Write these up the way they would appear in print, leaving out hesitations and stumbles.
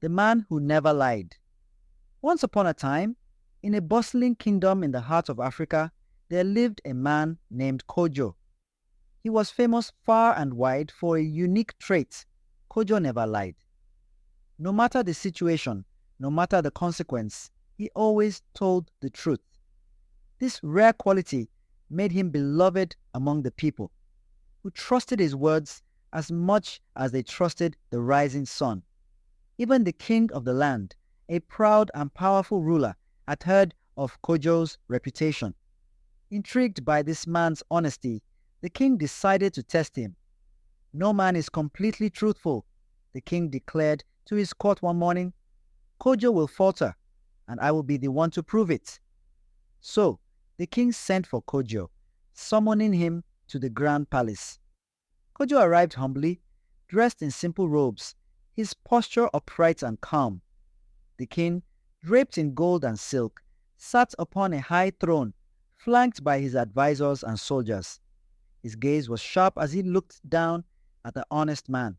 The Man Who Never Lied. Once upon a time, in a bustling kingdom in the heart of Africa, there lived a man named Kojo. He was famous far and wide for a unique trait. Kojo never lied. No matter the situation, no matter the consequence, he always told the truth. This rare quality made him beloved among the people, who trusted his words as much as they trusted the rising sun. Even the king of the land, a proud and powerful ruler, had heard of Kojo's reputation. Intrigued by this man's honesty, the king decided to test him. "No man is completely truthful," the king declared to his court one morning. "Kojo will falter, and I will be the one to prove it." So, the king sent for Kojo, summoning him to the grand palace. Kojo arrived humbly, dressed in simple robes, his posture upright and calm. The king, draped in gold and silk, sat upon a high throne, flanked by his advisors and soldiers. His gaze was sharp as he looked down at the honest man.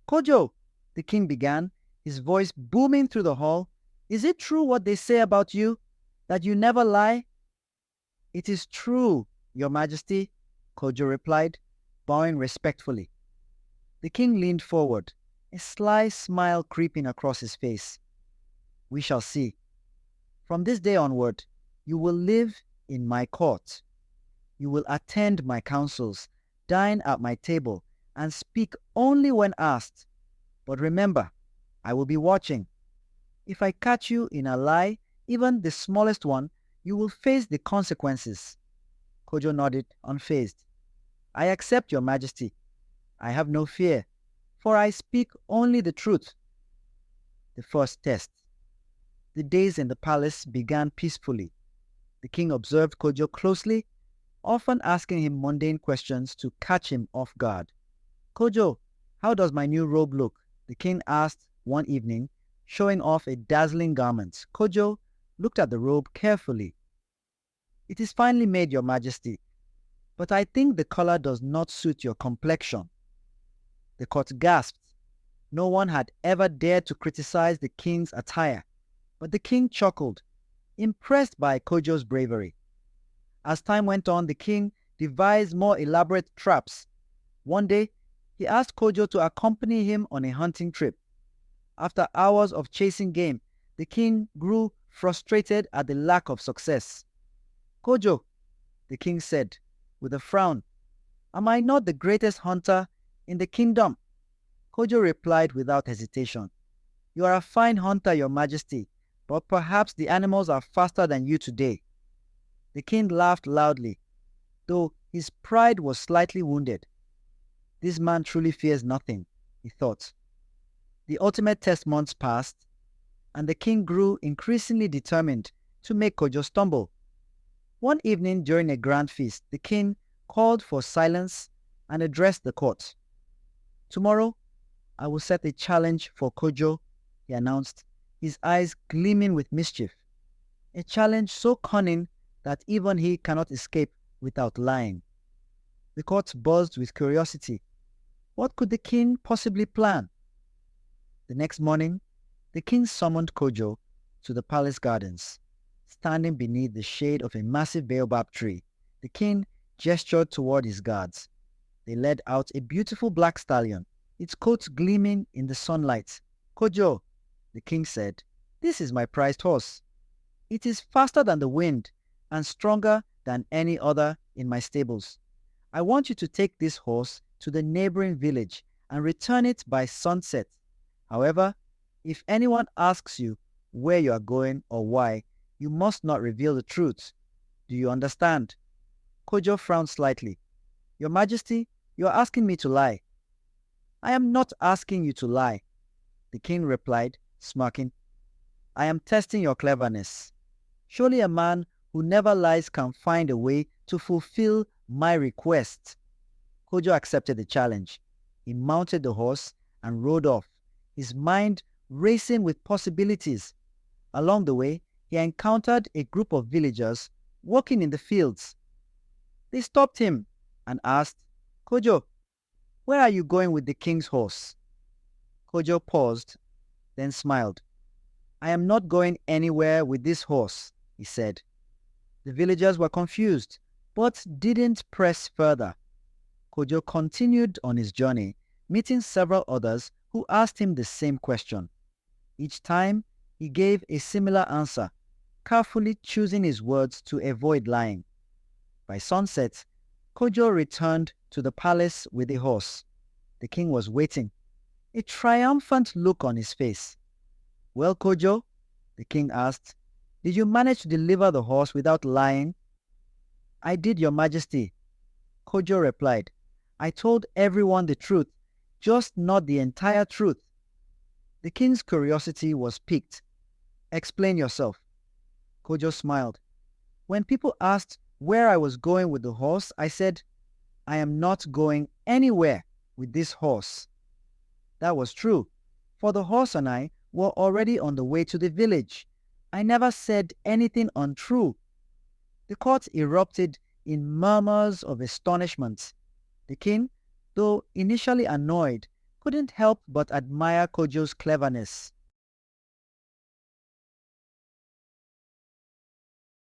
"Kojo," the king began, his voice booming through the hall, "is it true what they say about you, that you never lie?" "It is true, Your Majesty," Kojo replied, bowing respectfully. The king leaned forward, a sly smile creeping across his face. "We shall see. From this day onward, you will live in my court. You will attend my councils, dine at my table, and speak only when asked. But remember, I will be watching. If I catch you in a lie, even the smallest one, you will face the consequences." Kojo nodded, unfazed. "I accept, Your Majesty. I have no fear, for I speak only the truth." The first test. The days in the palace began peacefully. The king observed Kojo closely, often asking him mundane questions to catch him off guard. "Kojo, how does my new robe look?" the king asked one evening, showing off a dazzling garment. Kojo looked at the robe carefully. "It is finely made, Your Majesty, but I think the color does not suit your complexion." The court gasped. No one had ever dared to criticize the king's attire, but the king chuckled, impressed by Kojo's bravery. As time went on, the king devised more elaborate traps. One day, he asked Kojo to accompany him on a hunting trip. After hours of chasing game, the king grew frustrated at the lack of success. "Kojo," the king said, with a frown, "am I not the greatest hunter in the kingdom?" Kojo replied without hesitation, "You are a fine hunter, Your Majesty, but perhaps the animals are faster than you today." The king laughed loudly, though his pride was slightly wounded. "This man truly fears nothing," he thought. The ultimate test months passed, and the king grew increasingly determined to make Kojo stumble. One evening during a grand feast, the king called for silence and addressed the court. "Tomorrow, I will set a challenge for Kojo," he announced, his eyes gleaming with mischief. "A challenge so cunning that even he cannot escape without lying." The court buzzed with curiosity. What could the king possibly plan? The next morning, the king summoned Kojo to the palace gardens. Standing beneath the shade of a massive baobab tree, the king gestured toward his guards. They led out a beautiful black stallion, its coat gleaming in the sunlight. "Kojo," the king said, "this is my prized horse. It is faster than the wind and stronger than any other in my stables. I want you to take this horse to the neighboring village and return it by sunset. However, if anyone asks you where you are going or why, you must not reveal the truth. Do you understand?" Kojo frowned slightly. "Your Majesty, you are asking me to lie." "I am not asking you to lie," the king replied, smirking. "I am testing your cleverness. Surely a man who never lies can find a way to fulfill my request." Kojo accepted the challenge. He mounted the horse and rode off, his mind racing with possibilities. Along the way, he encountered a group of villagers working in the fields. They stopped him and asked, "Kojo, where are you going with the king's horse?" Kojo paused, then smiled. "I am not going anywhere with this horse," he said. The villagers were confused, but didn't press further. Kojo continued on his journey, meeting several others who asked him the same question. Each time, he gave a similar answer, carefully choosing his words to avoid lying. By sunset, Kojo returned to the palace with the horse. The king was waiting, a triumphant look on his face. "Well, Kojo," the king asked, "did you manage to deliver the horse without lying?" "I did, Your Majesty," Kojo replied. "I told everyone the truth, just not the entire truth." The king's curiosity was piqued. "Explain yourself." Kojo smiled. "When people asked where I was going with the horse, I said, 'I am not going anywhere with this horse.' That was true, for the horse and I were already on the way to the village. I never said anything untrue." The court erupted in murmurs of astonishment. The king, though initially annoyed, couldn't help but admire Kojo's cleverness.